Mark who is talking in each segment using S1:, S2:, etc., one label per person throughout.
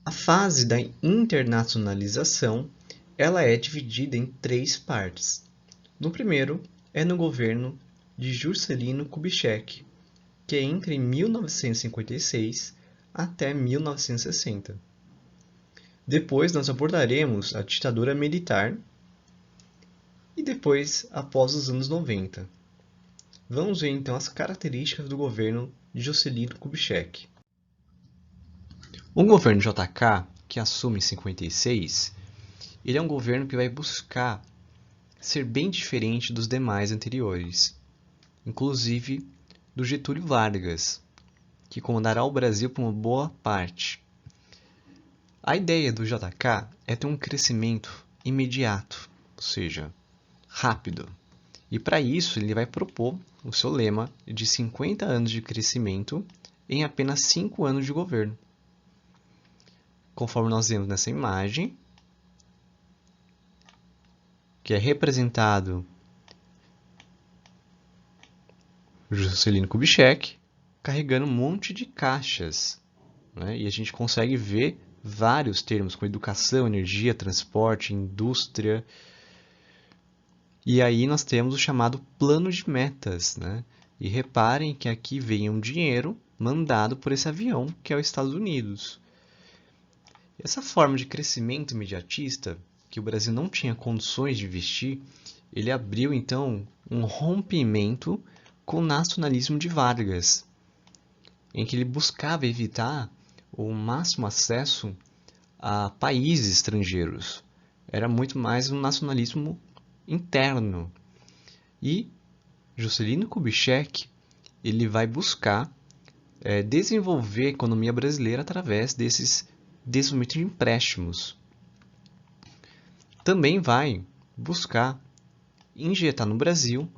S1: A fase da internacionalização ela é dividida em três partes. No primeiro é no governo de Juscelino Kubitschek, que é entre 1956 até 1960. Depois nós abordaremos a ditadura militar e depois após os anos 90. Vamos ver então as características do governo de Juscelino Kubitschek. O governo JK, que assume em 56, ele é um governo que vai buscar ser bem diferente dos demais anteriores, inclusive do Getúlio Vargas, que comandará o Brasil por uma boa parte. A ideia do JK é ter um crescimento imediato, ou seja, rápido. E para isso ele vai propor o seu lema de 50 anos de crescimento em apenas 5 anos de governo. Conforme nós vemos nessa imagem, que é representado Juscelino Kubitschek carregando um monte de caixas, né? E a gente consegue ver vários termos como educação, energia, transporte, indústria. E aí nós temos o chamado plano de metas, né? E reparem que aqui vem um dinheiro mandado por esse avião, que é os Estados Unidos. Essa forma de crescimento imediatista, que o Brasil não tinha condições de investir, ele abriu então um rompimento com o nacionalismo de Vargas, em que ele buscava evitar o máximo acesso a países estrangeiros. Era muito mais um nacionalismo interno. E Juscelino Kubitschek ele vai buscar desenvolver a economia brasileira através desses desenvolvimento de empréstimos. Também vai buscar injetar no Brasil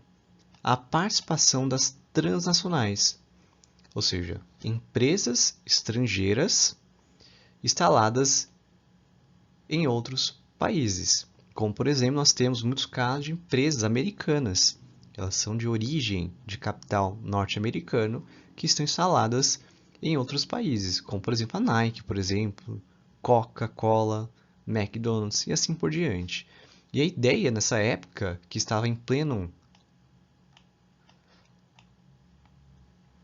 S1: a participação das transnacionais, ou seja, empresas estrangeiras instaladas em outros países. Como, por exemplo, nós temos muitos casos de empresas americanas. Elas são de origem de capital norte-americano que estão instaladas em outros países, como, por exemplo, a Nike, por exemplo, Coca-Cola, McDonald's e assim por diante. E a ideia nessa época, que estava em pleno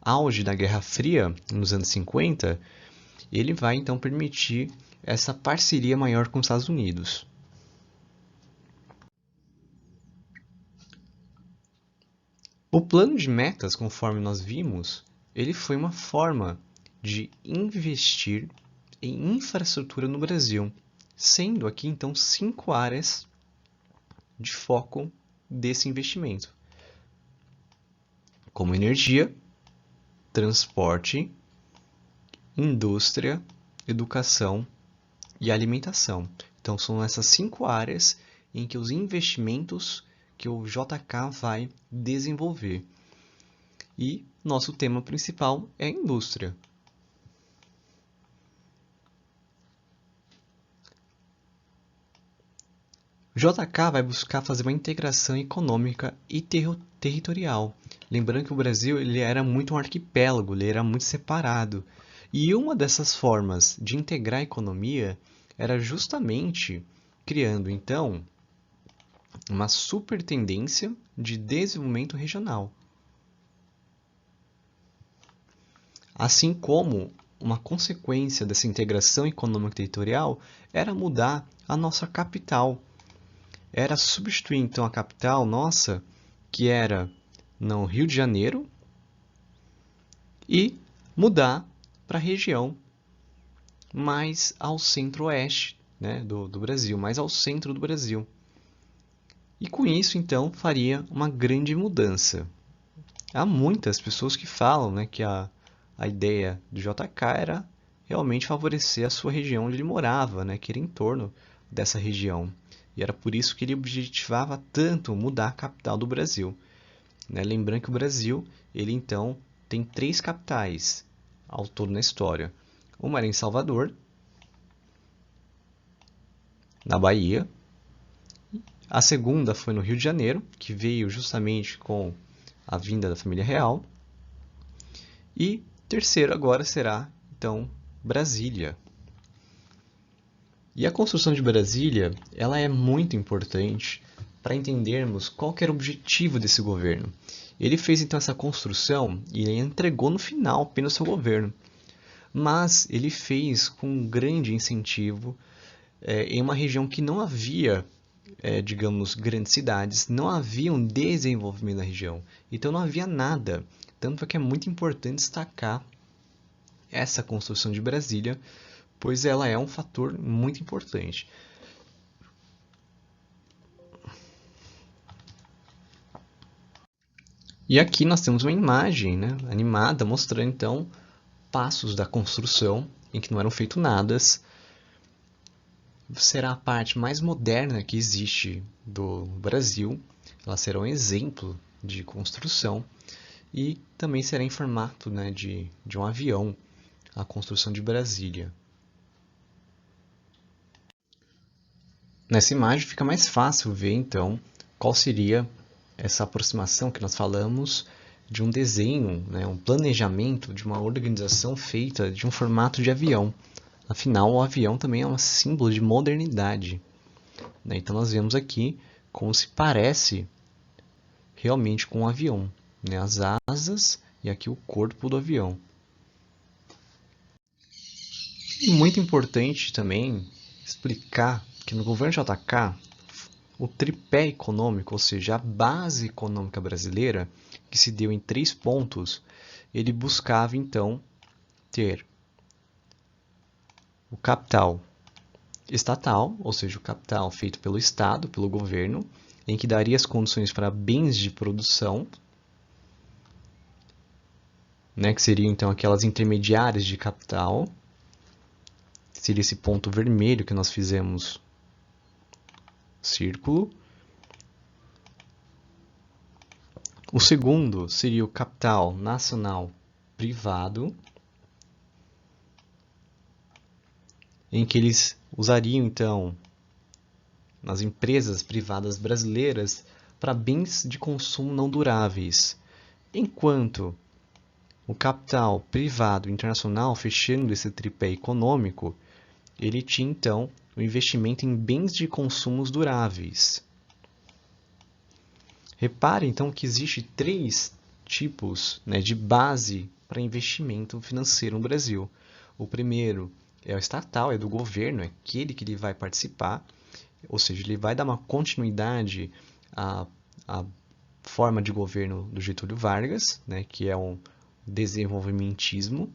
S1: auge da Guerra Fria, nos anos 50, ele vai então permitir essa parceria maior com os Estados Unidos. O plano de metas, conforme nós vimos, ele foi uma forma de investir em infraestrutura no Brasil, sendo aqui então 5 áreas de foco desse investimento, como energia, transporte, indústria, educação e alimentação. Então são essas 5 áreas em que os investimentos que o JK vai desenvolver. E nosso tema principal é a indústria. O JK vai buscar fazer uma integração econômica e territorial. Lembrando que o Brasil ele era muito um arquipélago, ele era muito separado. E uma dessas formas de integrar a economia era justamente criando, então, uma super tendência de desenvolvimento regional. Assim como uma consequência dessa integração econômica territorial era mudar a nossa capital. Era substituir então a capital nossa, que era no Rio de Janeiro, e mudar para a região mais ao centro-oeste, né, do Brasil, mais ao centro do Brasil. E com isso, então, faria uma grande mudança. Há muitas pessoas que falam, né, que a ideia do JK era realmente favorecer a sua região onde ele morava, né, que era em torno dessa região. E era por isso que ele objetivava tanto mudar a capital do Brasil. Né? Lembrando que o Brasil, ele então tem 3 capitais ao todo na história. Uma era em Salvador, na Bahia. A segunda foi no Rio de Janeiro, que veio justamente com a vinda da família real. E terceiro agora será, então, Brasília. E a construção de Brasília, ela é muito importante para entendermos qual que era o objetivo desse governo. Ele fez então essa construção e ele entregou no final apenas seu governo. Mas ele fez com um grande incentivo em uma região que não havia, digamos, grandes cidades, não havia um desenvolvimento na região. Então não havia nada. Tanto é que é muito importante destacar essa construção de Brasília, pois ela é um fator muito importante. E aqui nós temos uma imagem, né, animada mostrando então passos da construção em que não eram feitos nada. Será a parte mais moderna que existe do Brasil. Ela será um exemplo de construção e também será em formato, né, de um avião, a construção de Brasília. Nessa imagem fica mais fácil ver então qual seria essa aproximação que nós falamos de um desenho, né, um planejamento de uma organização feita de um formato de avião. Afinal, o avião também é um símbolo de modernidade, né? Então nós vemos aqui como se parece realmente com um avião, né? As asas e aqui o corpo do avião. E muito importante também explicar que no governo JK, o tripé econômico, ou seja, a base econômica brasileira, que se deu em 3 pontos, ele buscava então ter o capital estatal, ou seja, o capital feito pelo Estado, pelo governo, em que daria as condições para bens de produção, né, que seriam então aquelas intermediárias de capital, seria esse ponto vermelho que nós fizemos círculo. O segundo seria o capital nacional privado, em que eles usariam então nas empresas privadas brasileiras para bens de consumo não duráveis, enquanto o capital privado internacional, fechando esse tripé econômico, ele tinha então o investimento em bens de consumos duráveis. Repare então que existe 3 tipos, né, de base para investimento financeiro no Brasil. O primeiro é o estatal, é do governo, é aquele que ele vai participar, ou seja, ele vai dar uma continuidade à forma de governo do Getúlio Vargas, né, que é um desenvolvimentismo,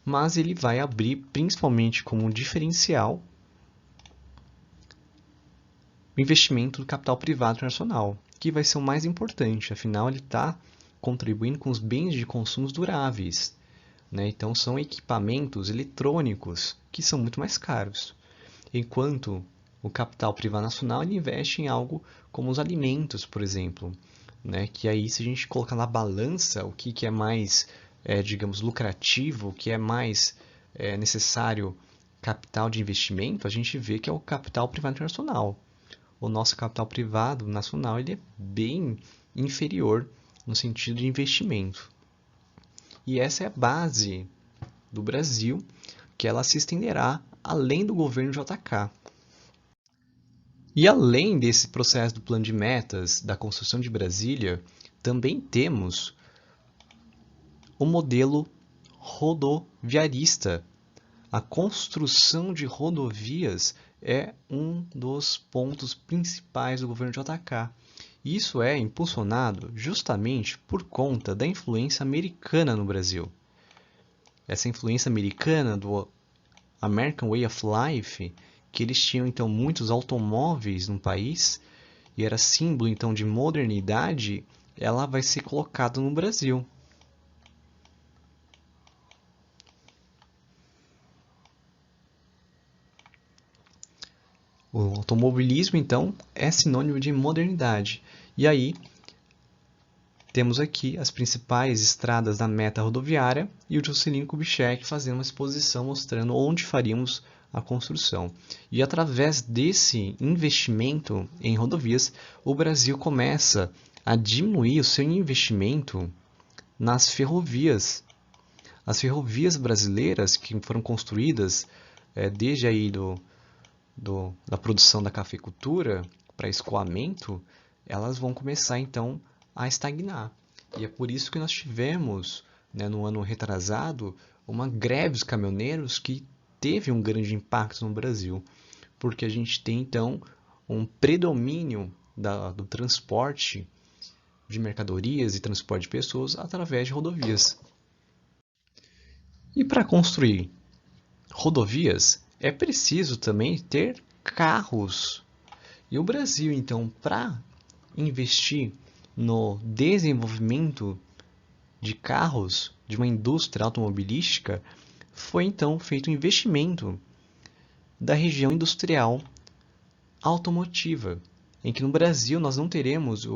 S1: mas ele vai abrir principalmente como um diferencial o investimento do capital privado internacional, que vai ser o mais importante, afinal ele está contribuindo com os bens de consumos duráveis, né? Então são equipamentos eletrônicos que são muito mais caros, enquanto o capital privado nacional ele investe em algo como os alimentos, por exemplo, né? Que aí se a gente colocar na balança o que é mais, digamos, lucrativo, o que é mais necessário capital de investimento, a gente vê que é o capital privado internacional. O nosso capital privado nacional ele é bem inferior no sentido de investimento. E essa é a base do Brasil, que ela se estenderá além do governo JK. E além desse processo do plano de metas da construção de Brasília, também temos o modelo rodoviarista. A construção de rodovias é um dos pontos principais do governo JK. Isso é impulsionado justamente por conta da influência americana no Brasil. Essa influência americana do American Way of Life, que eles tinham então muitos automóveis no país e era símbolo então de modernidade, ela vai ser colocada no Brasil. O automobilismo, então, é sinônimo de modernidade. E aí, temos aqui as principais estradas da meta rodoviária e o Juscelino Kubitschek fazendo uma exposição mostrando onde faríamos a construção. E através desse investimento em rodovias, o Brasil começa a diminuir o seu investimento nas ferrovias. As ferrovias brasileiras que foram construídas desde aí da produção da cafeicultura para escoamento, elas vão começar então a estagnar. E é por isso que nós tivemos, né, no ano retrasado, uma greve dos caminhoneiros que teve um grande impacto no Brasil, porque a gente tem então um predomínio do transporte de mercadorias e transporte de pessoas através de rodovias. E para construir rodovias é preciso também ter carros. E o Brasil, então, para investir no desenvolvimento de carros, de uma indústria automobilística, foi então feito um investimento da região industrial automotiva, em que no Brasil nós não teremos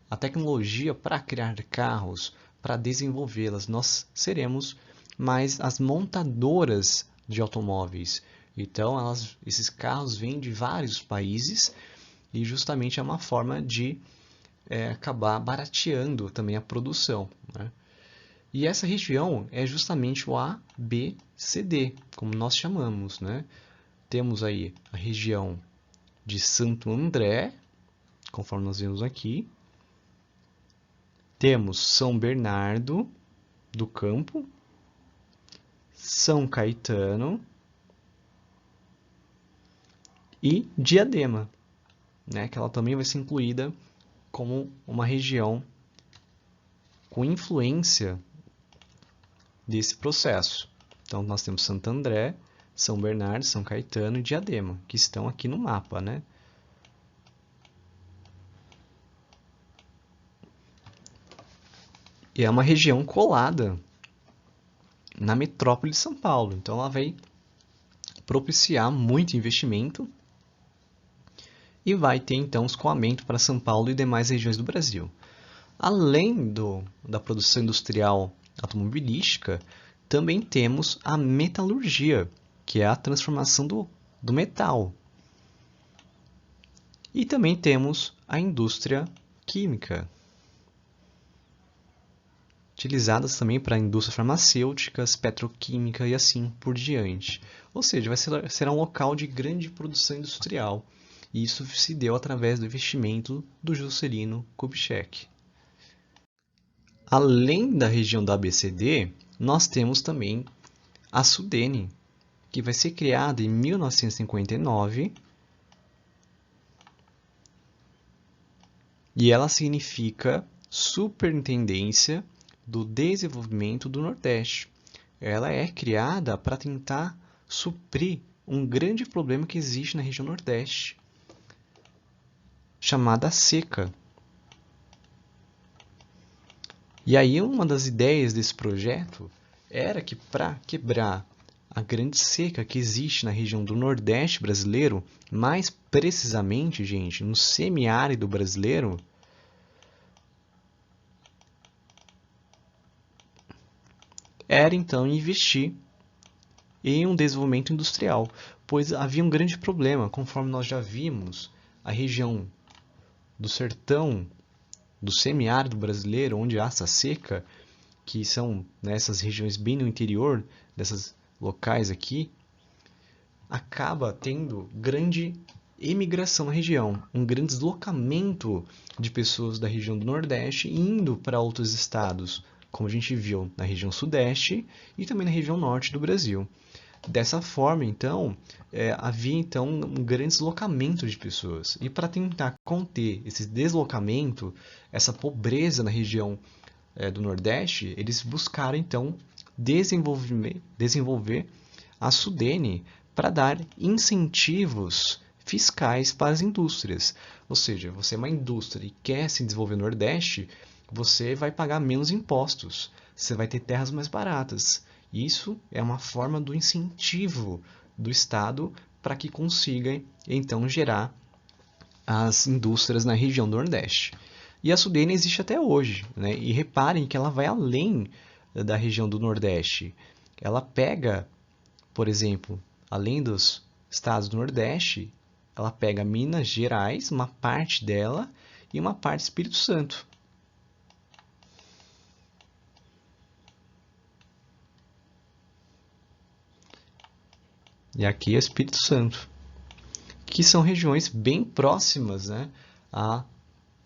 S1: a tecnologia para criar carros, para desenvolvê-las, nós seremos mais as montadoras de automóveis. Então, esses carros vêm de vários países e justamente é uma forma de acabar barateando também a produção, né? E essa região é justamente o ABCD, como nós chamamos, né? Temos aí a região de Santo André, conforme nós vemos aqui. Temos São Bernardo do Campo, São Caetano e Diadema, né? Que ela também vai ser incluída como uma região com influência desse processo. Então, nós temos Santo André, São Bernardo, São Caetano e Diadema, que estão aqui no mapa, né? E é uma região colada na metrópole de São Paulo. Então, ela vai propiciar muito investimento e vai ter, então, escoamento para São Paulo e demais regiões do Brasil. Além da produção industrial automobilística, também temos a metalurgia, que é a transformação do metal. E também temos a indústria química, utilizadas também para indústrias farmacêuticas, petroquímica e assim por diante. Ou seja, será um local de grande produção industrial. E isso se deu através do investimento do Juscelino Kubitschek. Além da região da ABCD, nós temos também a Sudene, que vai ser criada em 1959 e ela significa Superintendência do Desenvolvimento do Nordeste. Ela é criada para tentar suprir um grande problema que existe na região Nordeste, chamada seca. E aí uma das ideias desse projeto era que para quebrar a grande seca que existe na região do Nordeste brasileiro, mais precisamente, gente, no semiárido brasileiro, era então investir em um desenvolvimento industrial, pois havia um grande problema, conforme nós já vimos, a região do sertão, do semiárido brasileiro, onde há essa seca, que são nessas regiões bem no interior desses locais aqui, acaba tendo grande emigração na região, um grande deslocamento de pessoas da região do Nordeste indo para outros estados, como a gente viu na região Sudeste e também na região Norte do Brasil. Dessa forma, então, havia então um grande deslocamento de pessoas. E para tentar conter esse deslocamento, essa pobreza na região do Nordeste, eles buscaram então desenvolver a Sudene para dar incentivos fiscais para as indústrias. Ou seja, você é uma indústria e quer se desenvolver no Nordeste, você vai pagar menos impostos, você vai ter terras mais baratas. Isso é uma forma do incentivo do Estado para que consiga, então, gerar as indústrias na região do Nordeste. E a Sudene existe até hoje, né? E reparem que ela vai além da região do Nordeste. Ela pega, por exemplo, além dos estados do Nordeste, ela pega Minas Gerais, uma parte dela, e uma parte Espírito Santo. E aqui é Espírito Santo, que são regiões bem próximas, né, à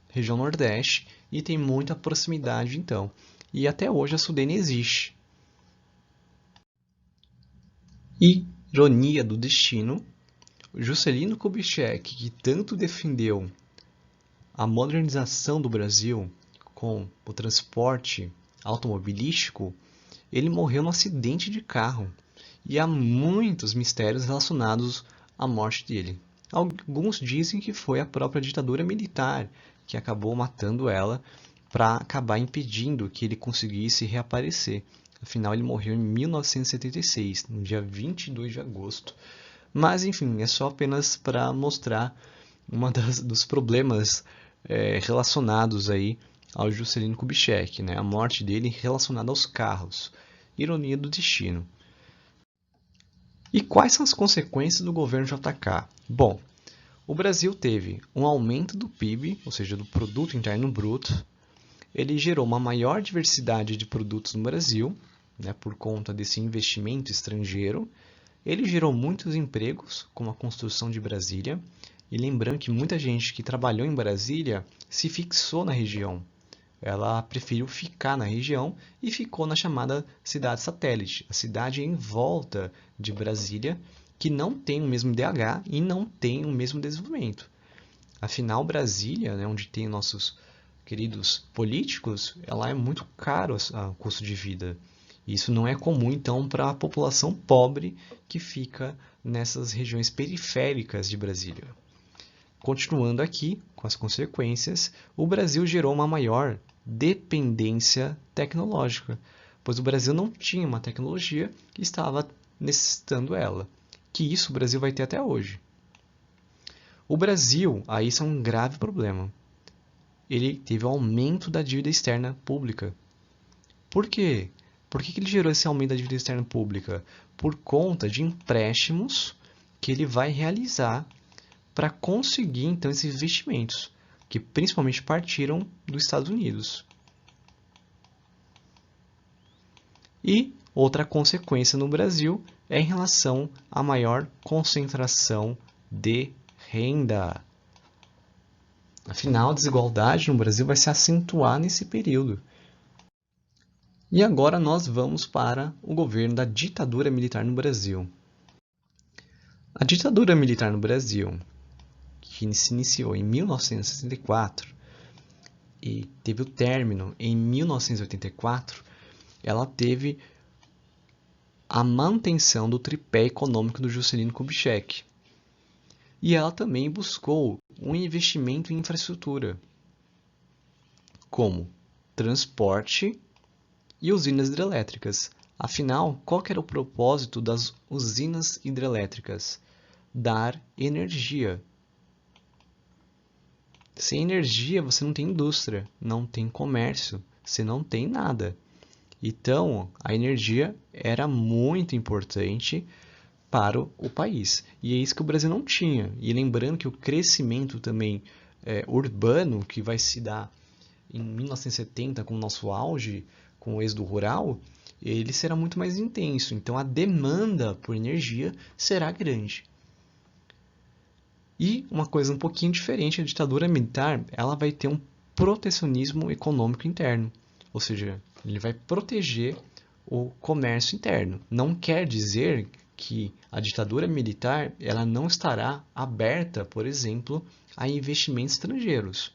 S1: região Nordeste e tem muita proximidade então. E até hoje a Sudene existe. E, ironia do destino, Juscelino Kubitschek, que tanto defendeu a modernização do Brasil com o transporte automobilístico, ele morreu num acidente de carro. E há muitos mistérios relacionados à morte dele. Alguns dizem que foi a própria ditadura militar que acabou matando ela para acabar impedindo que ele conseguisse reaparecer. Afinal, ele morreu em 1976, no dia 22 de agosto. Mas, enfim, é só apenas para mostrar dos problemas relacionados aí ao Juscelino Kubitschek, né? A morte dele relacionada aos carros. Ironia do destino. E quais são as consequências do governo JK? Bom, o Brasil teve um aumento do PIB, ou seja, do Produto Interno Bruto. Ele gerou uma maior diversidade de produtos no Brasil, né, por conta desse investimento estrangeiro. Ele gerou muitos empregos, como a construção de Brasília. E lembrando que muita gente que trabalhou em Brasília se fixou na região. Ela preferiu ficar na região e ficou na chamada cidade satélite, a cidade em volta de Brasília, que não tem o mesmo IDH e não tem o mesmo desenvolvimento. Afinal, Brasília, né, onde tem nossos queridos políticos, ela é muito caro o custo de vida. Isso não é comum, então, para a população pobre que fica nessas regiões periféricas de Brasília. Continuando aqui, com as consequências, o Brasil gerou uma maior dependência tecnológica, pois o Brasil não tinha uma tecnologia e estava necessitando ela, que isso o Brasil vai ter até hoje. O Brasil, aí isso é um grave problema, ele teve um aumento da dívida externa pública. Por quê? Por que ele gerou esse aumento da dívida externa pública? Por conta de empréstimos que ele vai realizar para conseguir, então, esses investimentos, que principalmente partiram dos Estados Unidos. E outra consequência no Brasil é em relação à maior concentração de renda. Afinal, a desigualdade no Brasil vai se acentuar nesse período. E agora nós vamos para o governo da ditadura militar no Brasil. A ditadura militar no Brasil, que se iniciou em 1964 e teve o término em 1984, ela teve a manutenção do tripé econômico do Juscelino Kubitschek. E ela também buscou um investimento em infraestrutura, como transporte e usinas hidrelétricas. Afinal, qual que era o propósito das usinas hidrelétricas? Dar energia. Sem energia, você não tem indústria, não tem comércio, você não tem nada. Então, a energia era muito importante para o país. E é isso que o Brasil não tinha. E lembrando que o crescimento também urbano, que vai se dar em 1970 com o nosso auge, com o êxodo rural, ele será muito mais intenso. Então, a demanda por energia será grande. E uma coisa um pouquinho diferente, a ditadura militar, ela vai ter um protecionismo econômico interno. Ou seja, ele vai proteger o comércio interno. Não quer dizer que a ditadura militar ela não estará aberta, por exemplo, a investimentos estrangeiros.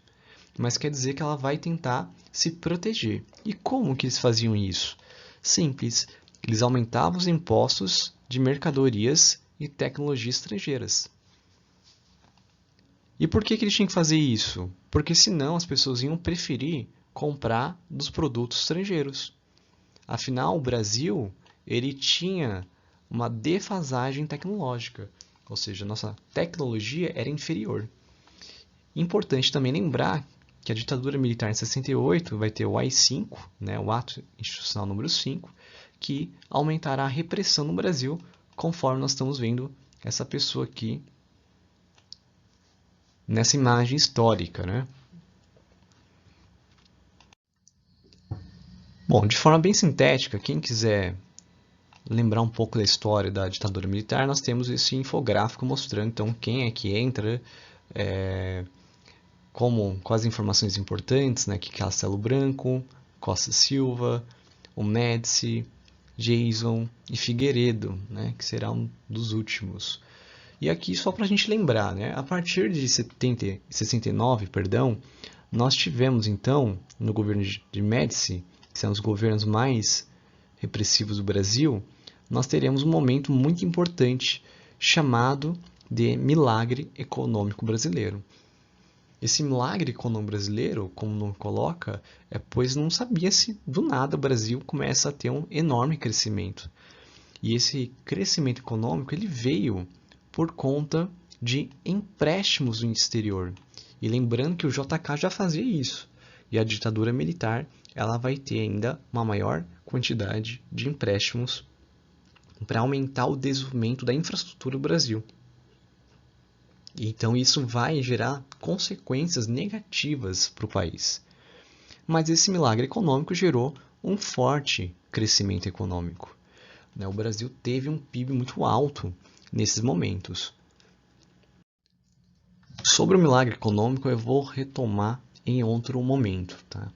S1: Mas quer dizer que ela vai tentar se proteger. E como que eles faziam isso? Simples. Eles aumentavam os impostos de mercadorias e tecnologias estrangeiras. E por que eles tinham que fazer isso? Porque senão as pessoas iam preferir comprar dos produtos estrangeiros. Afinal, o Brasil ele tinha uma defasagem tecnológica, ou seja, nossa tecnologia era inferior. Importante também lembrar que a ditadura militar em 68 vai ter o AI-5, né, o Ato Institucional número 5, que aumentará a repressão no Brasil, conforme nós estamos vendo essa pessoa aqui nessa imagem histórica, né? Bom, de forma bem sintética, quem quiser lembrar um pouco da história da ditadura militar, nós temos esse infográfico mostrando então quem é que entra, quais informações importantes, né, que Castelo Branco, Costa Silva, o Médici, Jason e Figueiredo, né, que será um dos últimos. E aqui só para a gente lembrar, né, a partir de 69, perdão, nós tivemos então no governo de Médici, que são os governos mais repressivos do Brasil, nós teremos um momento muito importante chamado de milagre econômico brasileiro. Esse milagre econômico brasileiro, como não coloca, pois não sabia-se do nada o Brasil começa a ter um enorme crescimento. E esse crescimento econômico ele veio por conta de empréstimos do exterior. E lembrando que o JK já fazia isso. E a ditadura militar ela vai ter ainda uma maior quantidade de empréstimos para aumentar o desenvolvimento da infraestrutura do Brasil. Então isso vai gerar consequências negativas para o país. Mas esse milagre econômico gerou um forte crescimento econômico. O Brasil teve um PIB muito alto nesses momentos. Sobre o milagre econômico eu vou retomar em outro momento. Tá?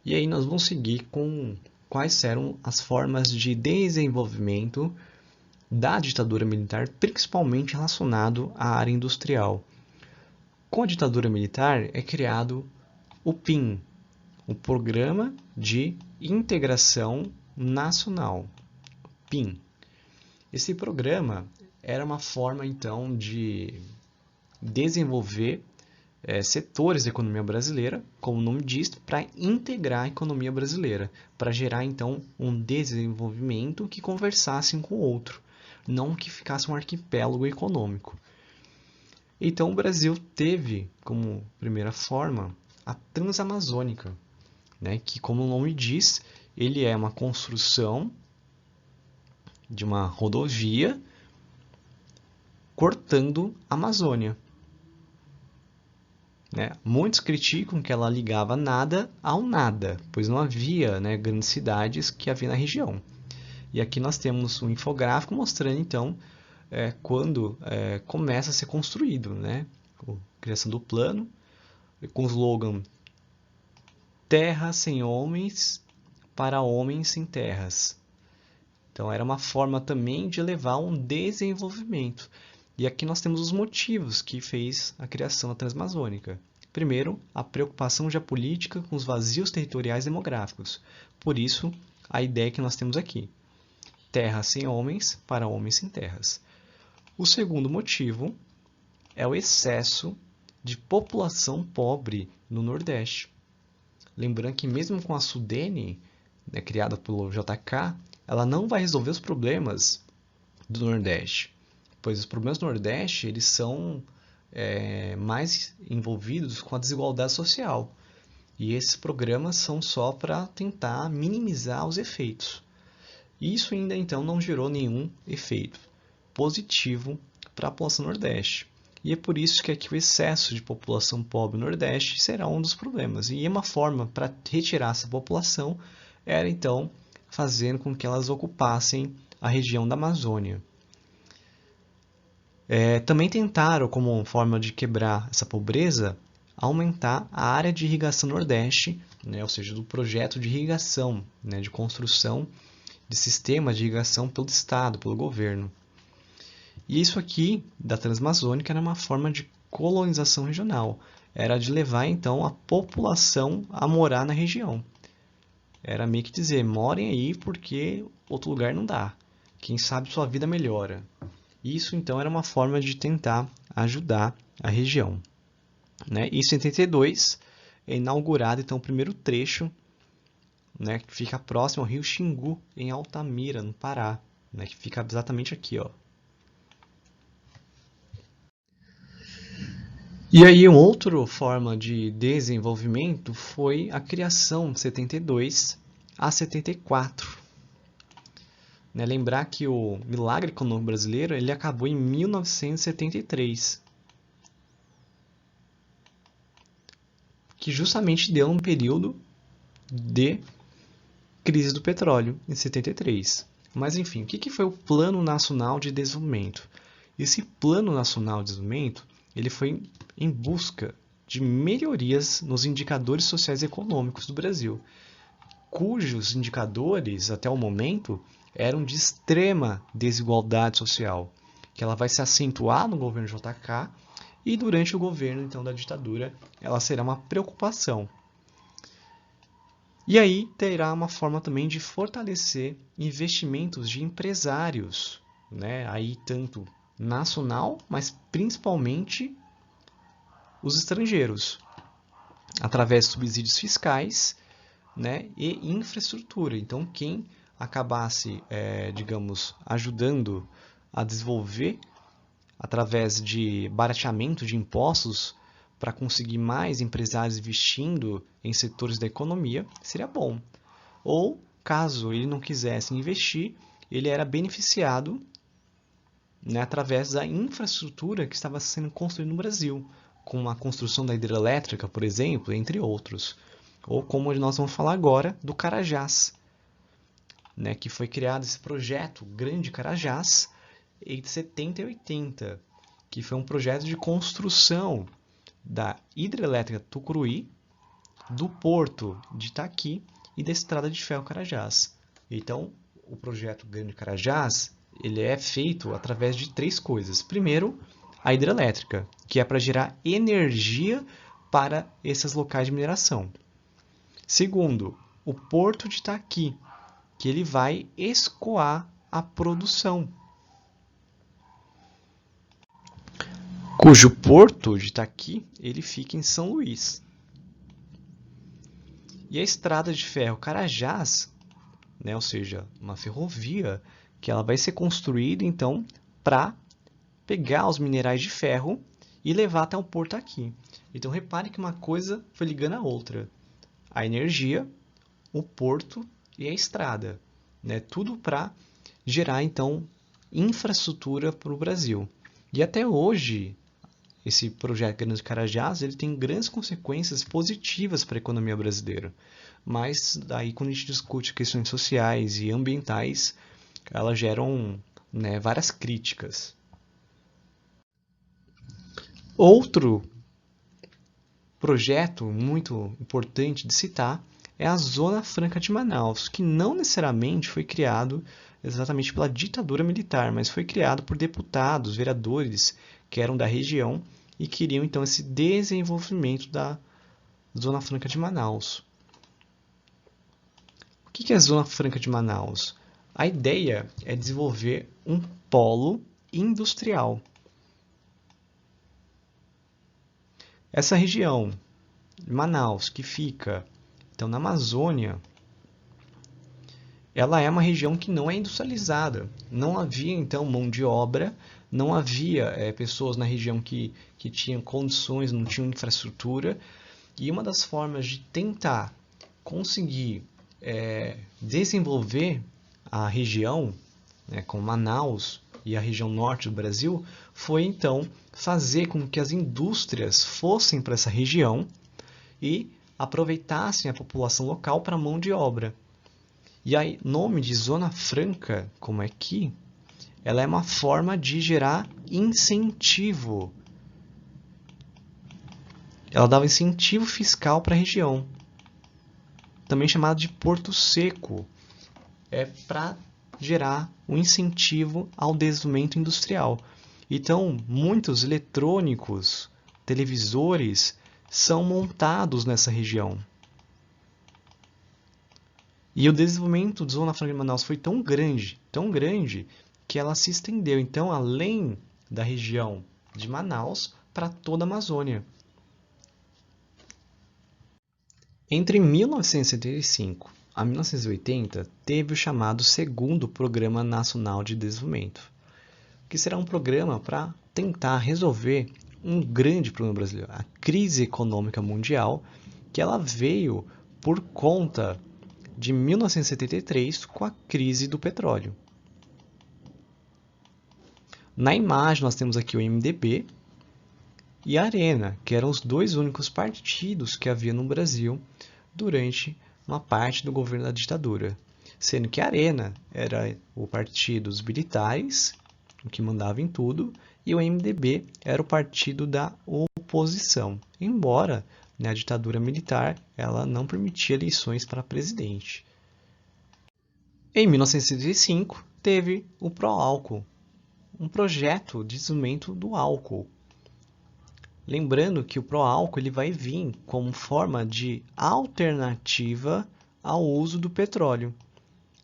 S1: E aí nós vamos seguir com quais eram as formas de desenvolvimento da ditadura militar, principalmente relacionado à área industrial. Com a ditadura militar é criado o PIN, o Programa de Integração Nacional, PIN. Esse programa era uma forma então de desenvolver setores da economia brasileira, como o nome diz, para integrar a economia brasileira, para gerar então um desenvolvimento que conversasse um com o outro, não que ficasse um arquipélago econômico. Então o Brasil teve como primeira forma a Transamazônica, né, que como o nome diz, ele é uma construção de uma rodovia cortando a Amazônia. Muitos criticam que ela ligava nada ao nada, pois não havia grandes cidades que havia na região. E aqui nós temos um infográfico mostrando então quando começa a ser construído, a criação do plano, com o slogan Terra sem homens para homens sem terras. Então era uma forma também de levar um desenvolvimento. E aqui nós temos os motivos que fez a criação da Transamazônica. Primeiro, a preocupação geopolítica com os vazios territoriais demográficos. Por isso, a ideia que nós temos aqui. Terra sem homens para homens sem terras. O segundo motivo é o excesso de população pobre no Nordeste. Lembrando que mesmo com a Sudene, criada pelo JK, ela não vai resolver os problemas do Nordeste, pois os problemas do Nordeste eles são mais envolvidos com a desigualdade social. E esses programas são só para tentar minimizar os efeitos. Isso ainda então não gerou nenhum efeito positivo para a população do Nordeste. E é por isso que aqui o excesso de população pobre no Nordeste será um dos problemas. E uma forma para retirar essa população era então fazendo com que elas ocupassem a região da Amazônia. Também tentaram, como forma de quebrar essa pobreza, aumentar a área de irrigação no Nordeste, ou seja, do projeto de irrigação, de construção de sistemas de irrigação pelo Estado, pelo governo. E isso aqui, da Transamazônica, era uma forma de colonização regional. Era de levar, então, a população a morar na região. Era meio que dizer, morem aí porque outro lugar não dá. Quem sabe sua vida melhora. Isso, então, era uma forma de tentar ajudar a região. E em 72 é inaugurado, então, o primeiro trecho, que fica próximo ao rio Xingu, em Altamira, no Pará, que fica exatamente aqui, ó. E aí, uma outra forma de desenvolvimento foi a criação de 72 a 74. Lembrar que o milagre econômico brasileiro ele acabou em 1973, que justamente deu um período de crise do petróleo em 73. Mas enfim, o que foi o Plano Nacional de Desenvolvimento? Esse Plano Nacional de Desenvolvimento ele foi em busca de melhorias nos indicadores sociais e econômicos do Brasil, cujos indicadores, até o momento, eram de extrema desigualdade social, que ela vai se acentuar no governo JK e durante o governo então da ditadura ela será uma preocupação. E aí terá uma forma também de fortalecer investimentos de empresários, né? Aí tanto nacional, mas principalmente os estrangeiros, através de subsídios fiscais, né, e infraestrutura. Então, quem acabasse, digamos, ajudando a desenvolver através de barateamento de impostos para conseguir mais empresários investindo em setores da economia, seria bom. Ou, caso ele não quisesse investir, ele era beneficiado, né, através da infraestrutura que estava sendo construída no Brasil, com a construção da hidrelétrica, por exemplo, entre outros. Ou como nós vamos falar agora, do Carajás, né, que foi criado esse projeto Grande Carajás entre 70 e 80, que foi um projeto de construção da hidrelétrica Tucuruí, do porto de Itaqui e da estrada de ferro Carajás. Então, o projeto Grande Carajás ele é feito através de três coisas. Primeiro, a hidrelétrica, que é para gerar energia para esses locais de mineração. Segundo, o porto de Itaqui, que ele vai escoar a produção, cujo porto de Itaqui ele fica em São Luís. E a estrada de ferro Carajás, né, ou seja, uma ferrovia, que ela vai ser construída então para pegar os minerais de ferro e levar até o porto aqui. Então repare que uma coisa foi ligando a outra. A energia, o porto e a estrada, né? Tudo para gerar então infraestrutura para o Brasil. E até hoje esse projeto Grande Carajás ele tem grandes consequências positivas para a economia brasileira. Mas daí quando a gente discute questões sociais e ambientais, elas geram, né, várias críticas. Outro projeto muito importante de citar é a Zona Franca de Manaus, que não necessariamente foi criado exatamente pela ditadura militar, mas foi criado por deputados, vereadores que eram da região e queriam então esse desenvolvimento da Zona Franca de Manaus. O que é a Zona Franca de Manaus? A ideia é desenvolver um polo industrial. Essa região de Manaus, que fica então na Amazônia, ela é uma região que não é industrializada. Não havia então mão de obra, não havia pessoas na região que tinham condições, não tinham infraestrutura. E uma das formas de tentar conseguir desenvolver a região, né, com Manaus e a região norte do Brasil, foi então fazer com que as indústrias fossem para essa região e aproveitassem a população local para mão de obra. E aí, nome de Zona Franca, como é aqui, ela é uma forma de gerar incentivo. Ela dava incentivo fiscal para a região, também chamada de Porto Seco, para gerar um incentivo ao desenvolvimento industrial. Então, muitos eletrônicos, televisores, são montados nessa região. E o desenvolvimento da Zona Franca de Manaus foi tão grande, que ela se estendeu, então, além da região de Manaus, para toda a Amazônia. Entre 1975 a 1980, teve o chamado Segundo Programa Nacional de Desenvolvimento, que será um programa para tentar resolver um grande problema brasileiro, a crise econômica mundial, que ela veio por conta de 1973 com a crise do petróleo. Na imagem nós temos aqui o MDB e a Arena, que eram os dois únicos partidos que havia no Brasil durante uma parte do governo da ditadura, sendo que a Arena era o partido dos militares, o que mandava em tudo, e o MDB era o partido da oposição, embora, né, a ditadura militar ela não permitia eleições para presidente. Em 1965, teve o Pró-Álcool, um projeto de desenvolvimento do álcool. Lembrando que o Pró-Álcool ele vai vir como forma de alternativa ao uso do petróleo.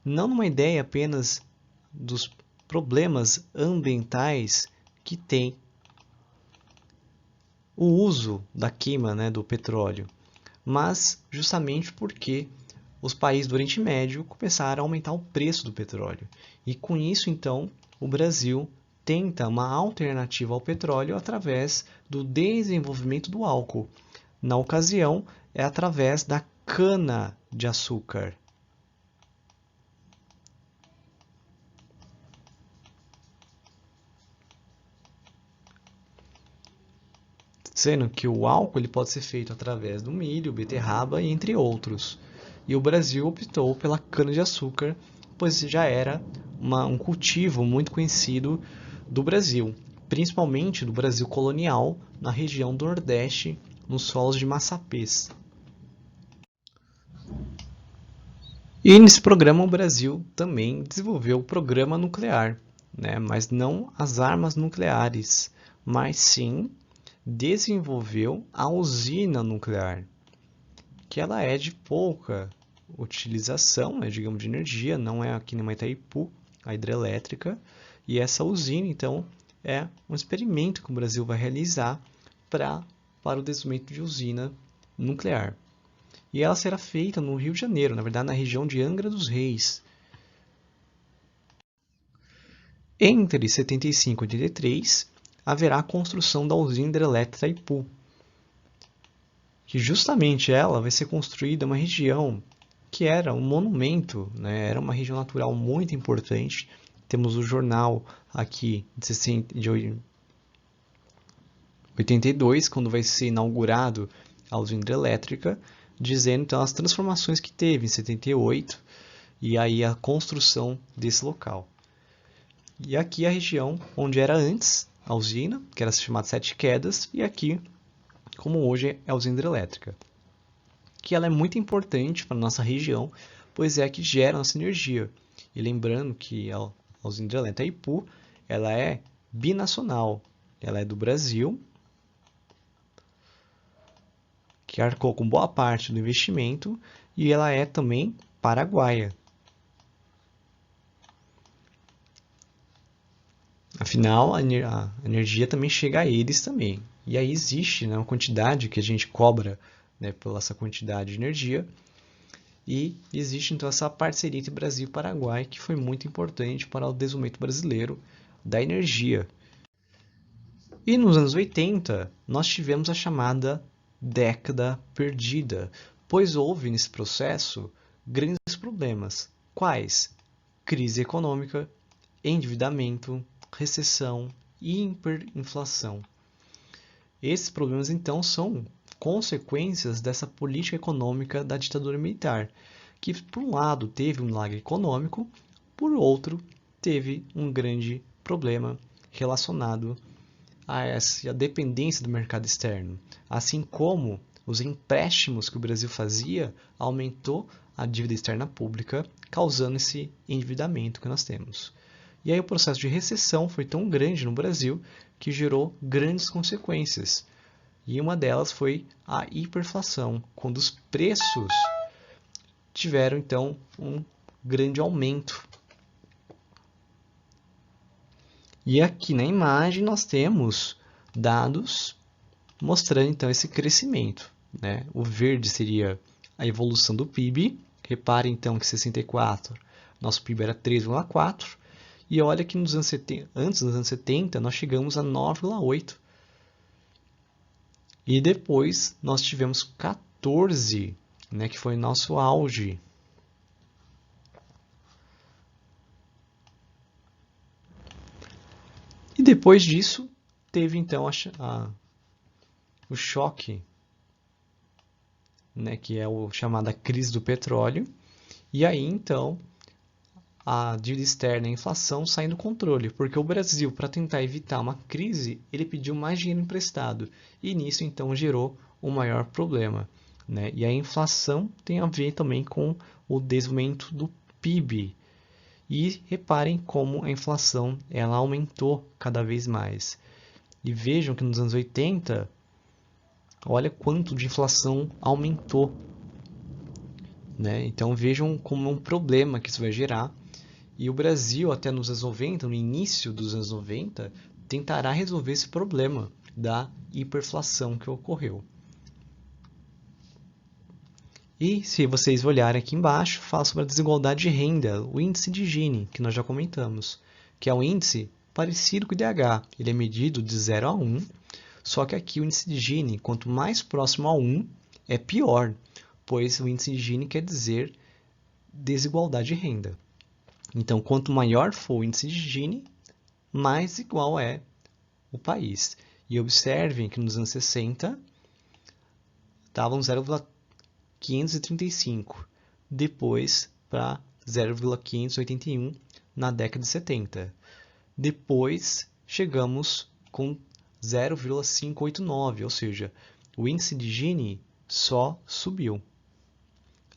S1: Não numa ideia apenas dos problemas ambientais que tem o uso da queima, né, do petróleo, mas justamente porque os países do Oriente Médio começaram a aumentar o preço do petróleo. E com isso, então, o Brasil tenta uma alternativa ao petróleo através do desenvolvimento do álcool. Na ocasião, é através da cana-de-açúcar. Sendo que o álcool ele pode ser feito através do milho, beterraba e entre outros. E o Brasil optou pela cana-de-açúcar, pois já era um cultivo muito conhecido do Brasil, principalmente do Brasil colonial, na região do Nordeste, nos solos de Massapês. E nesse programa o Brasil também desenvolveu o programa nuclear, né? Mas não as armas nucleares, mas sim desenvolveu a usina nuclear, que ela é de pouca utilização, né, digamos, de energia, não é aqui nem Itaipu, a hidrelétrica, e essa usina, então, é um experimento que o Brasil vai realizar para o desenvolvimento de usina nuclear. E ela será feita no Rio de Janeiro, na verdade, na região de Angra dos Reis. Entre 75 e 83, haverá a construção da usina hidrelétrica Itaipu, que justamente ela vai ser construída em uma região que era um monumento, né? Era uma região natural muito importante. Temos o jornal aqui de 82, quando vai ser inaugurado a usina hidrelétrica, dizendo então as transformações que teve em 78 e aí a construção desse local. E aqui a região onde era antes a usina, que era chamada Sete Quedas, e aqui como hoje é a usina hidrelétrica, que ela é muito importante para a nossa região, pois é a que gera a nossa energia. E lembrando que a usina hidrelétrica Itaipu, ela é binacional, ela é do Brasil, que arcou com boa parte do investimento, e ela é também paraguaia. Afinal, a energia também chega a eles também. E aí existe, né, uma quantidade que a gente cobra, né, pela essa quantidade de energia. E existe então essa parceria entre Brasil e Paraguai que foi muito importante para o desenvolvimento brasileiro da energia. E nos anos 80, nós tivemos a chamada década perdida, pois houve nesse processo grandes problemas. Quais? Crise econômica, endividamento, recessão e hiperinflação. Esses problemas, então, são consequências dessa política econômica da ditadura militar, que, por um lado, teve um milagre econômico, por outro, teve um grande problema relacionado a essa dependência do mercado externo. Assim como os empréstimos que o Brasil fazia aumentou a dívida externa pública, causando esse endividamento que nós temos. E aí o processo de recessão foi tão grande no Brasil que gerou grandes consequências. E uma delas foi a hiperinflação, quando os preços tiveram então um grande aumento. E aqui na imagem nós temos dados mostrando então esse crescimento, né? O verde seria a evolução do PIB. Repare então que em 64 nosso PIB era 3,4 e olha que nos anos 70, antes dos anos 70 nós chegamos a 9,8. E depois nós tivemos 14, né, que foi nosso auge. E depois disso, teve então o choque né, que é o chamada crise do petróleo, e aí então a dívida externa e a inflação saem do controle, porque o Brasil, para tentar evitar uma crise, ele pediu mais dinheiro emprestado, e nisso então gerou um maior problema, né? E a inflação tem a ver também com o desenvolvimento do PIB. E reparem como a inflação ela aumentou cada vez mais. E vejam que nos anos 80, olha quanto de inflação aumentou, né? Então vejam como é um problema que isso vai gerar. E o Brasil, até nos anos 90, no início dos anos 90, tentará resolver esse problema da hiperinflação que ocorreu. E se vocês olharem aqui embaixo, fala sobre a desigualdade de renda, o índice de Gini, que nós já comentamos, que é um índice parecido com o IDH. Ele é medido de 0 a 1, só que aqui o índice de Gini, quanto mais próximo a 1, é pior, pois o índice de Gini quer dizer desigualdade de renda. Então, quanto maior for o índice de Gini, mais igual é o país. E observem que nos anos 60 estavam 0,535, depois para 0,581 na década de 70. Depois chegamos com 0,589, ou seja, o índice de Gini só subiu.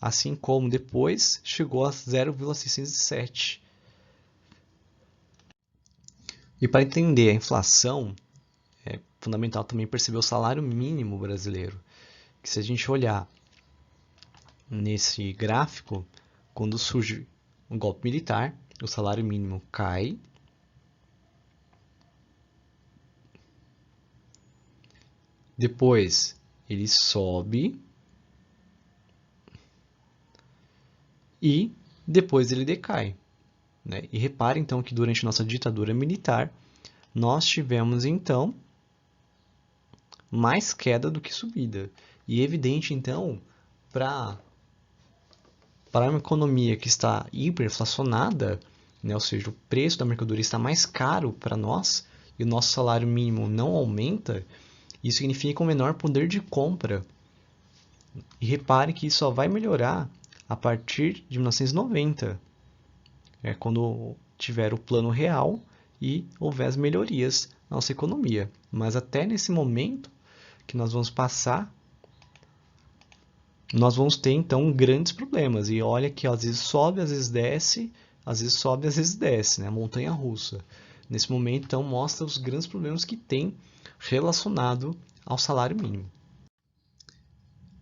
S1: Assim como depois chegou a 0,607. E para entender a inflação, é fundamental também perceber o salário mínimo brasileiro. Que se a gente olhar nesse gráfico, quando surge um golpe militar, o salário mínimo cai. Depois ele sobe. E depois ele decai, né? E repare então que durante nossa ditadura militar, nós tivemos então mais queda do que subida. E é evidente então, para uma economia que está hiperinflacionada, né, ou seja, o preço da mercadoria está mais caro para nós e o nosso salário mínimo não aumenta, isso significa um menor poder de compra. E repare que isso só vai melhorar a partir de 1990, quando tiver o plano real e houver as melhorias na nossa economia. Mas até nesse momento que nós vamos passar, nós vamos ter então grandes problemas. E olha que às vezes sobe, às vezes desce, às vezes sobe, às vezes desce, né? A montanha russa. Nesse momento, então, mostra os grandes problemas que tem relacionado ao salário mínimo.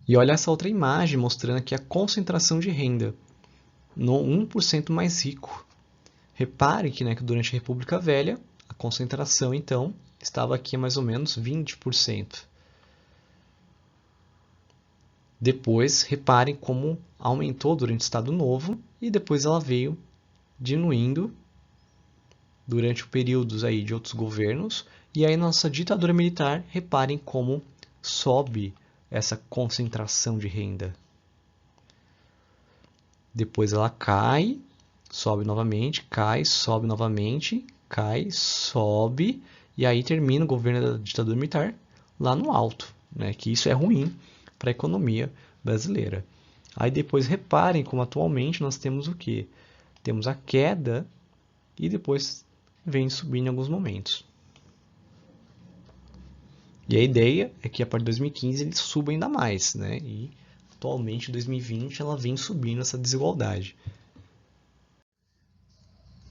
S1: E olha essa outra imagem mostrando aqui a concentração de renda no 1% mais rico. Repare que, que durante a República Velha, a concentração, então, estava aqui a mais ou menos 20%. Depois, reparem como aumentou durante o Estado Novo e depois ela veio diminuindo durante o períodos aí de outros governos. E aí, nossa ditadura militar, reparem como sobe essa concentração de renda. Depois ela cai, sobe novamente, cai, sobe novamente, cai, sobe, e aí termina o governo da ditadura militar lá no alto, né? Que isso é ruim para a economia brasileira. Aí depois reparem como atualmente nós temos o quê? Temos a queda e depois vem subindo em alguns momentos. E a ideia é que a partir de 2015 ele suba ainda mais, né? E atualmente, em 2020, ela vem subindo essa desigualdade.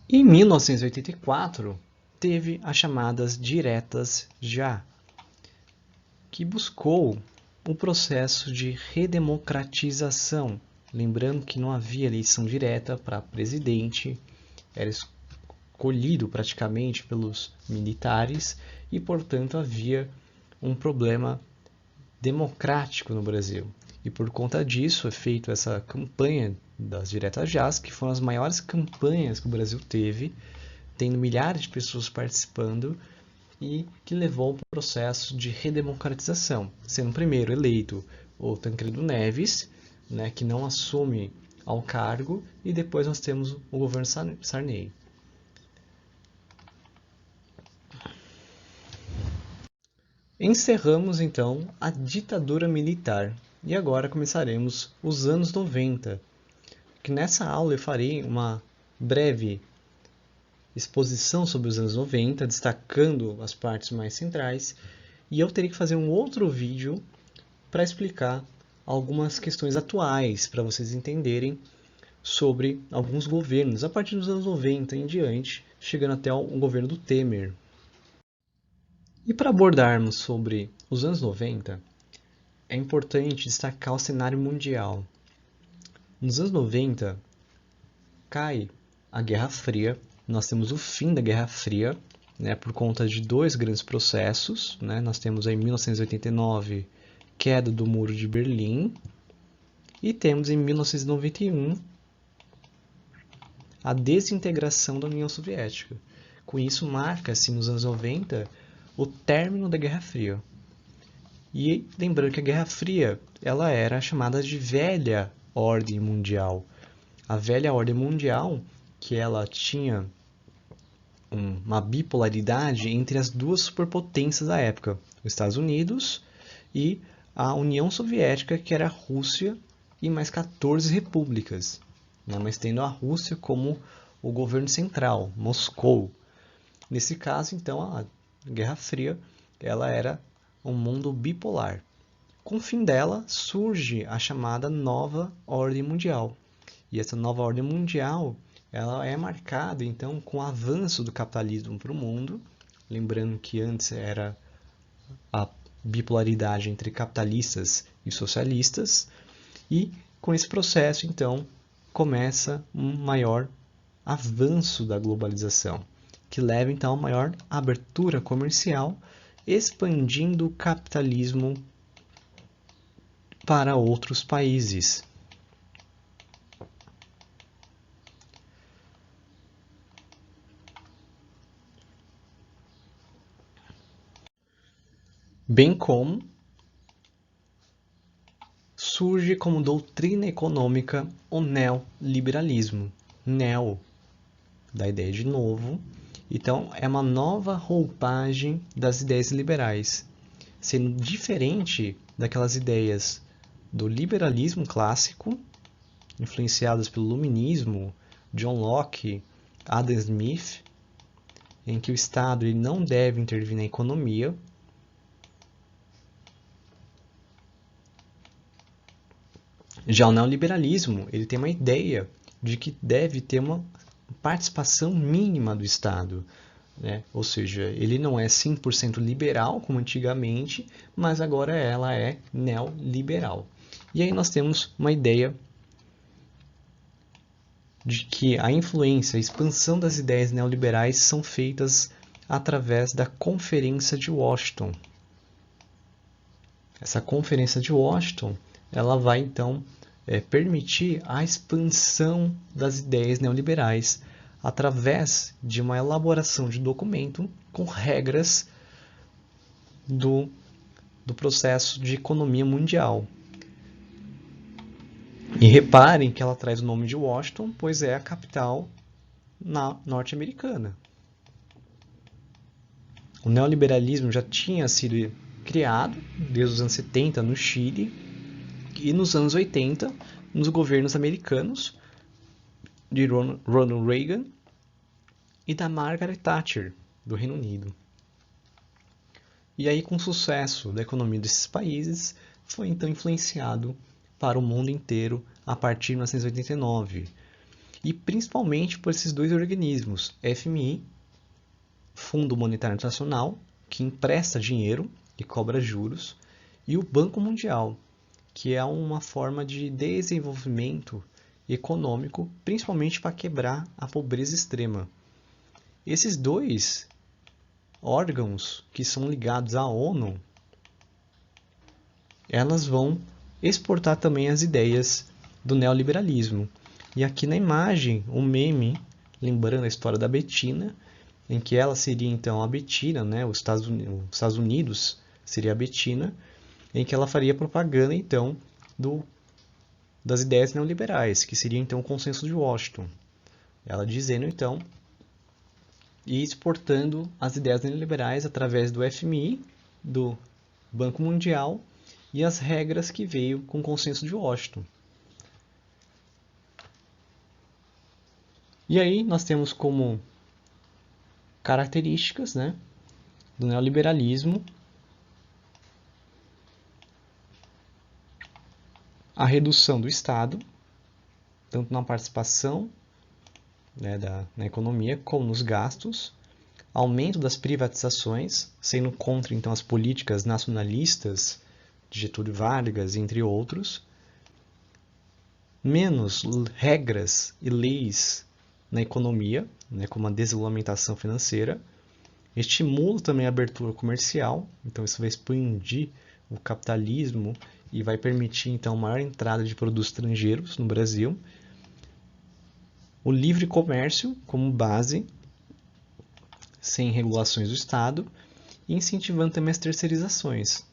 S1: Em 1984, teve as chamadas diretas já, que buscou o processo de redemocratização. Lembrando que não havia eleição direta para presidente, era escolhido praticamente pelos militares e, portanto, havia um problema democrático no Brasil. E por conta disso é feita essa campanha das diretas já, que foram as maiores campanhas que o Brasil teve, tendo milhares de pessoas participando e que levou ao processo de redemocratização, sendo primeiro eleito o Tancredo Neves, né, que não assume ao cargo, e depois nós temos o governo Sarney. Encerramos então a ditadura militar. E agora começaremos os anos 90, que nessa aula eu farei uma breve exposição sobre os anos 90, destacando as partes mais centrais, e eu terei que fazer um outro vídeo para explicar algumas questões atuais, para vocês entenderem sobre alguns governos, a partir dos anos 90 em diante, chegando até o governo do Temer. E para abordarmos sobre os anos 90, é importante destacar o cenário mundial. Nos anos 90, cai a Guerra Fria, nós temos o fim da Guerra Fria, né, por conta de dois grandes processos. Né? Nós temos em 1989 queda do Muro de Berlim e temos em 1991 a desintegração da União Soviética. Com isso, marca-se nos anos 90 o término da Guerra Fria. E lembrando que a Guerra Fria ela era chamada de Velha Ordem Mundial. A Velha Ordem Mundial, que ela tinha uma bipolaridade entre as duas superpotências da época, os Estados Unidos e a União Soviética, que era a Rússia e mais 14 repúblicas, né? Mas tendo a Rússia como o governo central, Moscou. Nesse caso, então, a Guerra Fria ela era um mundo bipolar. Com o fim dela, surge a chamada Nova Ordem Mundial. E essa Nova Ordem Mundial ela é marcada, então, com o avanço do capitalismo para o mundo. Lembrando que antes era a bipolaridade entre capitalistas e socialistas. E com esse processo, então, começa um maior avanço da globalização, que leva, então, a maior abertura comercial, expandindo o capitalismo para outros países. Bem como surge como doutrina econômica o neoliberalismo. Neo, da ideia de novo. Então, é uma nova roupagem das ideias liberais, sendo diferente daquelas ideias do liberalismo clássico, influenciadas pelo Iluminismo, John Locke, Adam Smith, em que o Estado ele não deve intervir na economia. Já o neoliberalismo ele tem uma ideia de que deve ter uma participação mínima do Estado, né? Ou seja, ele não é 100% liberal como antigamente, mas agora ela é neoliberal. E aí nós temos uma ideia de que a influência, a expansão das ideias neoliberais são feitas através da Conferência de Washington. Essa Conferência de Washington ela vai então permitir a expansão das ideias neoliberais através de uma elaboração de documento com regras do processo de economia mundial. E reparem que ela traz o nome de Washington, pois é a capital norte-americana. O neoliberalismo já tinha sido criado desde os anos 70 no Chile e nos anos 80 nos governos americanos de Ronald Reagan e da Margaret Thatcher, do Reino Unido. E aí, com o sucesso da economia desses países, foi então influenciado para o mundo inteiro a partir de 1989. E principalmente por esses dois organismos, FMI, Fundo Monetário Internacional, que empresta dinheiro e cobra juros, e o Banco Mundial, que é uma forma de desenvolvimento econômico, principalmente para quebrar a pobreza extrema. Esses dois órgãos que são ligados à ONU, elas vão exportar também as ideias do neoliberalismo. E aqui na imagem, um meme, lembrando a história da Betina, em que ela seria então a Betina, né? Os Estados Unidos seria a Betina, em que ela faria propaganda então das ideias neoliberais, que seria então o consenso de Washington. Ela dizendo então e exportando as ideias neoliberais através do FMI, do Banco Mundial e as regras que veio com o Consenso de Washington. E aí nós temos como características, né, do neoliberalismo a redução do Estado, tanto na participação, né, na economia como nos gastos, aumento das privatizações, sendo contra então as políticas nacionalistas de Getúlio Vargas, entre outros, menos regras e leis na economia, né, como a desregulamentação financeira, estimula também a abertura comercial, então isso vai expandir o capitalismo e vai permitir então maior entrada de produtos estrangeiros no Brasil. O livre comércio como base, sem regulações do Estado, e incentivando também as terceirizações.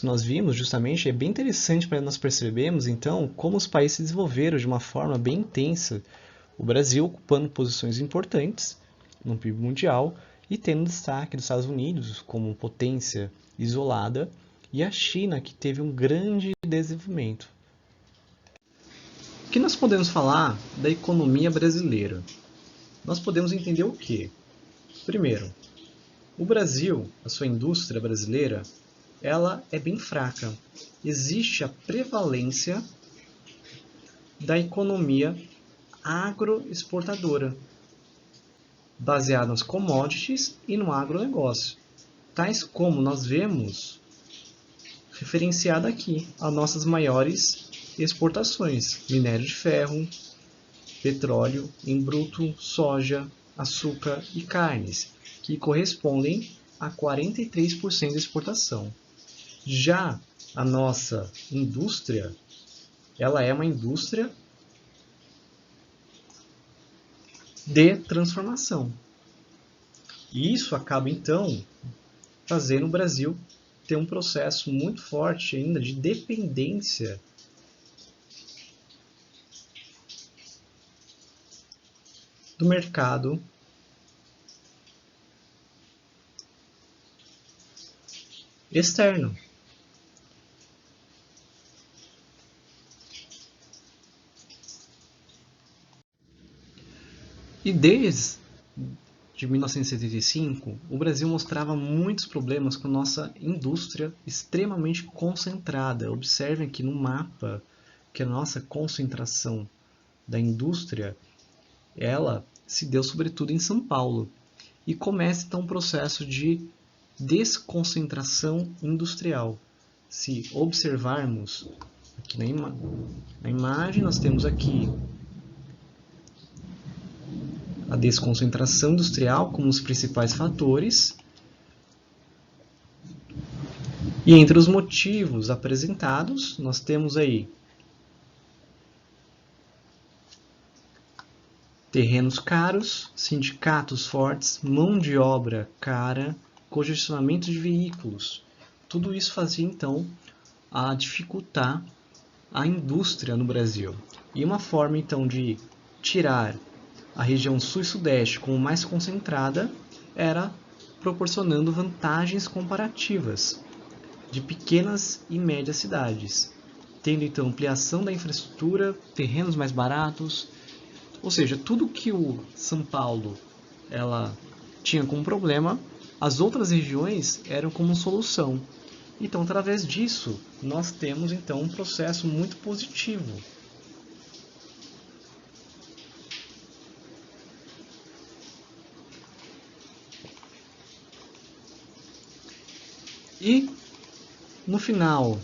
S1: Nós vimos justamente, é bem interessante para nós percebermos então como os países se desenvolveram de uma forma bem intensa. O Brasil ocupando posições importantes no PIB mundial e tendo destaque dos Estados Unidos como potência isolada e a China que teve um grande desenvolvimento. O que nós podemos falar da economia brasileira? Nós podemos entender o quê? Primeiro, o Brasil, a sua indústria brasileira, ela é bem fraca. Existe a prevalência da economia agroexportadora, baseada nas commodities e no agronegócio, tais como nós vemos referenciado aqui as nossas maiores exportações: minério de ferro, petróleo em bruto, soja, açúcar e carnes, que correspondem a 43% da exportação. Já a nossa indústria, ela é uma indústria de transformação. E isso acaba, então, fazendo o Brasil ter um processo muito forte ainda de dependência do mercado externo. E desde 1975, o Brasil mostrava muitos problemas com nossa indústria extremamente concentrada. Observem aqui no mapa que a nossa concentração da indústria, ela se deu sobretudo em São Paulo. E começa então um processo de desconcentração industrial. Se observarmos aqui na imagem, nós temos aqui a desconcentração industrial como os principais fatores. E entre os motivos apresentados, nós temos aí terrenos caros, sindicatos fortes, mão de obra cara, congestionamento de veículos. Tudo isso fazia então a dificultar a indústria no Brasil. E uma forma então de tirar a região sul e sudeste como mais concentrada era proporcionando vantagens comparativas de pequenas e médias cidades, tendo então ampliação da infraestrutura, terrenos mais baratos, ou seja, tudo que o São Paulo ela tinha como problema, as outras regiões eram como solução. Então, através disso, nós temos então um processo muito positivo. E no final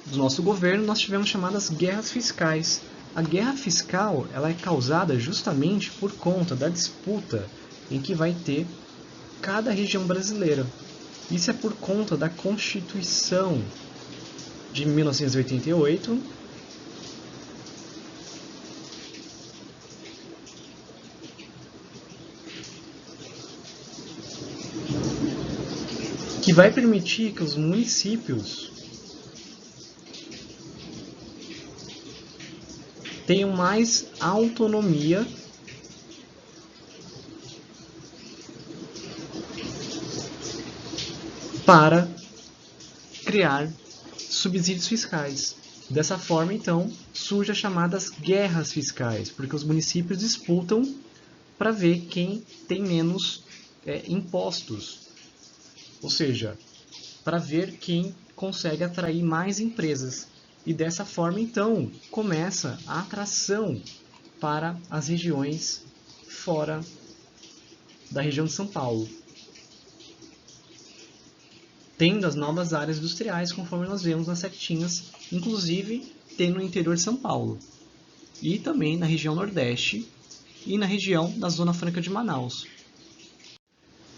S1: do nosso governo, nós tivemos chamadas guerras fiscais. A guerra fiscal ela é causada justamente por conta da disputa em que vai ter cada região brasileira. Isso é por conta da Constituição de 1988, que vai permitir que os municípios tenham mais autonomia para criar subsídios fiscais. Dessa forma, então, surgem as chamadas guerras fiscais, porque os municípios disputam para ver quem tem menos impostos, ou seja, para ver quem consegue atrair mais empresas. E dessa forma, então, começa a atração para as regiões fora da região de São Paulo, tendo as novas áreas industriais, conforme nós vemos nas setinhas, inclusive tendo no interior de São Paulo, e também na região Nordeste e na região da Zona Franca de Manaus.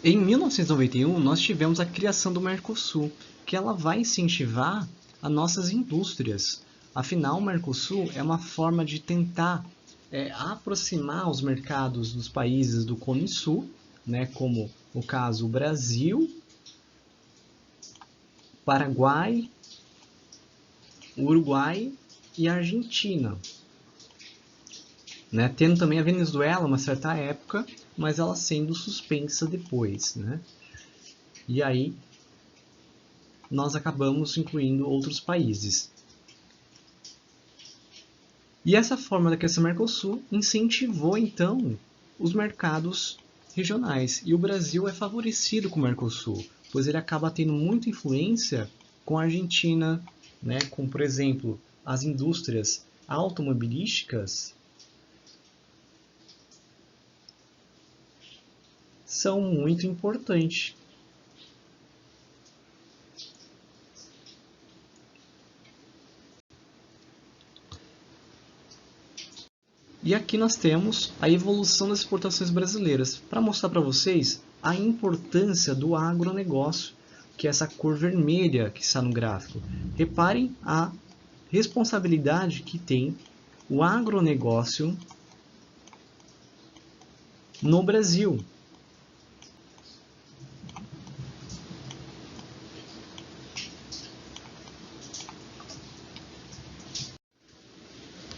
S1: Em 1991, nós tivemos a criação do Mercosul, que ela vai incentivar as nossas indústrias. Afinal, o Mercosul é uma forma de tentar aproximar os mercados dos países do Cone Sul, né, como no caso o Brasil, Paraguai, Uruguai e Argentina. Né? Tendo também a Venezuela uma certa época, mas ela sendo suspensa depois. Né? E aí nós acabamos incluindo outros países. E essa forma da criação Mercosul incentivou então os mercados regionais. E o Brasil é favorecido com o Mercosul, pois ele acaba tendo muita influência com a Argentina, né? Com, por exemplo, as indústrias automobilísticas são muito importantes. E aqui nós temos a evolução das exportações brasileiras, para mostrar para vocês a importância do agronegócio, que é essa cor vermelha que está no gráfico. Reparem a responsabilidade que tem o agronegócio no Brasil.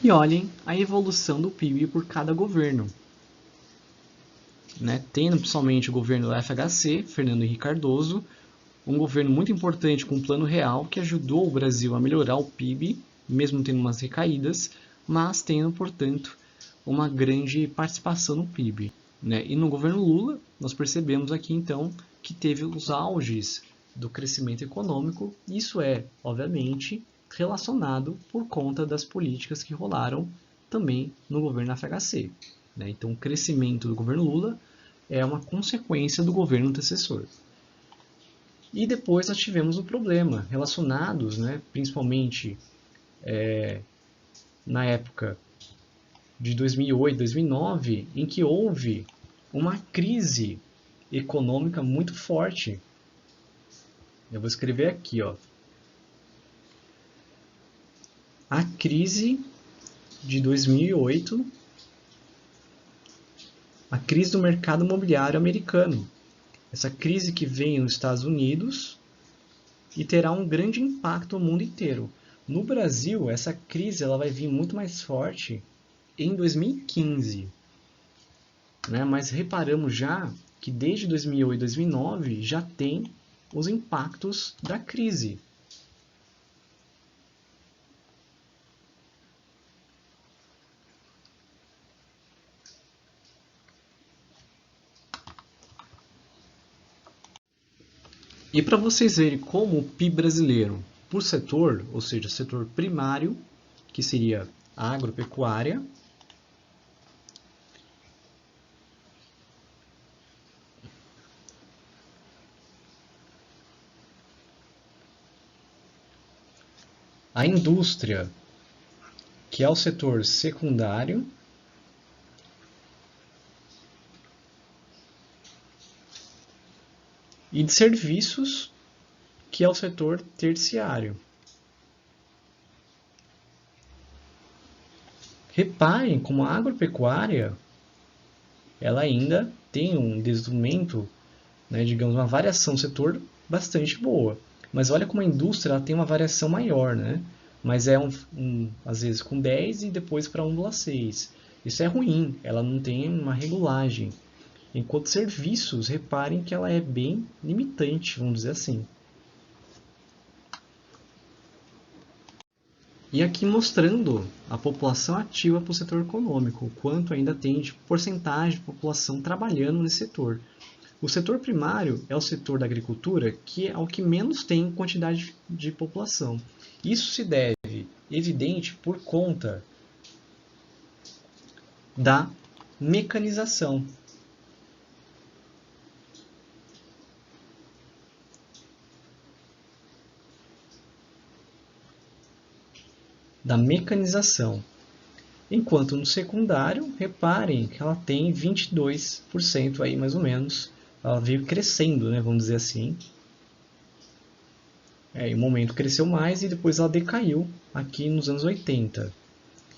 S1: E olhem a evolução do PIB por cada governo. Né? Tendo principalmente o governo do FHC, Fernando Henrique Cardoso, um governo muito importante com um plano real que ajudou o Brasil a melhorar o PIB, mesmo tendo umas recaídas, mas tendo, portanto, uma grande participação no PIB. Né? E no governo Lula, nós percebemos aqui então que teve os auges do crescimento econômico. Isso é, obviamente, relacionado por conta das políticas que rolaram também no governo FHC. Né? Então, o crescimento do governo Lula é uma consequência do governo antecessor. E depois nós tivemos um problema relacionados, né, principalmente na época de 2008, 2009, em que houve uma crise econômica muito forte, Eu vou escrever aqui, ó. A crise de 2008, a crise do mercado imobiliário americano. Essa crise que veio nos Estados Unidos e terá um grande impacto no mundo inteiro. No Brasil, essa crise ela vai vir muito mais forte em 2015. Né? Mas reparamos já que desde 2008 e 2009 já tem os impactos da crise. E para vocês verem como o PIB brasileiro, por setor, ou seja, setor primário, que seria a agropecuária, a indústria, que é o setor secundário, e de serviços, que é o setor terciário. Reparem como a agropecuária ela ainda tem um desenvolvimento, né, digamos, uma variação do setor bastante boa. Mas olha como a indústria ela tem uma variação maior, né? Mas é às vezes com 10 e depois para 1,6. Isso é ruim, ela não tem uma regulagem. Enquanto serviços, reparem que ela é bem limitante, vamos dizer assim. E aqui mostrando a população ativa para o setor econômico, o quanto ainda tem de porcentagem de população trabalhando nesse setor. O setor primário é o setor da agricultura que é o que menos tem quantidade de população. Isso se deve, evidente, por conta da mecanização. Da mecanização. Enquanto no secundário, reparem que ela tem 22% aí mais ou menos. Ela veio crescendo, né, vamos dizer assim. Em um momento cresceu mais e depois ela decaiu aqui nos anos 80.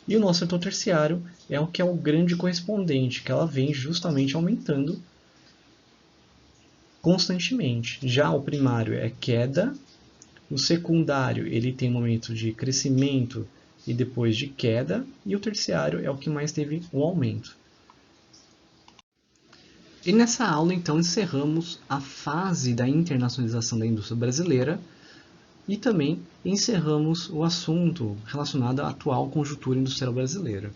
S1: E o nosso setor terciário é o que é o grande correspondente, que ela vem justamente aumentando constantemente. Já o primário é queda, o secundário ele tem um momento de crescimento e depois de queda, e o terciário é o que mais teve um aumento. E nessa aula, então, encerramos a fase da internacionalização da indústria brasileira e também encerramos o assunto relacionado à atual conjuntura industrial brasileira.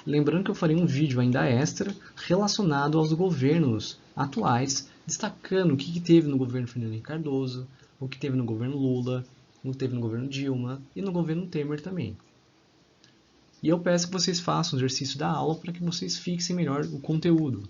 S1: Lembrando que eu farei um vídeo ainda extra relacionado aos governos atuais, destacando o que teve no governo Fernando Henrique Cardoso, o que teve no governo Lula, o que teve no governo Dilma e no governo Temer também. E eu peço que vocês façam o exercício da aula para que vocês fixem melhor o conteúdo.